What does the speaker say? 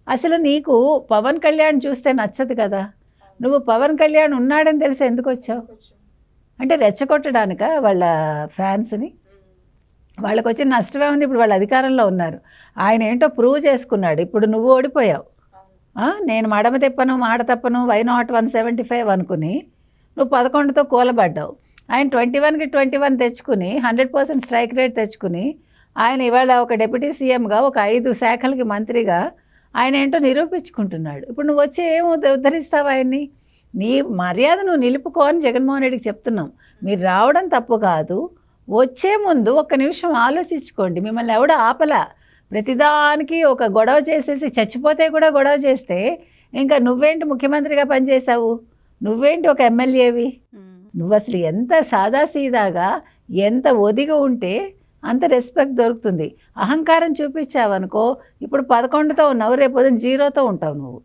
అసలు నీకు పవన్ కళ్యాణ్ చూస్తే నచ్చదు కదా! నువ్వు పవన్ కళ్యాణ్ ఉన్నాడని తెలిసి ఎందుకొచ్చావు? అంటే రెచ్చగొట్టడానికా వాళ్ళ ఫ్యాన్స్‌ని? వాళ్ళకొచ్చిన నష్టమే ఉంది. ఇప్పుడు వాళ్ళు అధికారంలో ఉన్నారు. ఆయనేంటో ప్రూవ్ చేసుకున్నాడు. ఇప్పుడు నువ్వు ఓడిపోయావు. నేను మడమ తిప్పను, మాట తప్పను, వై నాట్ 175 అనుకుని నువ్వు 11తో కూలబడ్డావు. ఆయన 21కి 21 తెచ్చుకుని 100% స్ట్రైక్ రేట్ తెచ్చుకుని ఆయన ఇవాళ ఒక డిప్యూటీ సీఎంగా ఒక 5 శాఖలకి మంత్రిగా ఆయన ఏంటో నిరూపించుకుంటున్నాడు. ఇప్పుడు నువ్వు వచ్చి ఏం ఉద్ధరిస్తావు ఆయన్ని? నీ మర్యాద నువ్వు నిలుపుకో అని జగన్మోహన్ రెడ్డికి చెప్తున్నాం. మీరు రావడం తప్పు కాదు. వచ్చే ముందు ఒక్క నిమిషం ఆలోచించుకోండి. మిమ్మల్ని ఎవడు ఆపలా. ప్రతిదానికి ఒక గొడవ చేసేసి చచ్చిపోతే కూడా గొడవ చేస్తే ఇంకా నువ్వేంటి ముఖ్యమంత్రిగా పనిచేసావు? నువ్వేంటి ఒక ఎమ్మెల్యేవి? నువ్వు అసలు ఎంత సాదాసీదాగా ఎంత ఒదిగి ఉంటే అంత రెస్పెక్ట్ దొరుకుతుంది. అహంకారం చూపించావనుకో ఇప్పుడు 11తో ఉన్నావు, రేపు 0తో ఉంటావు నువ్వు.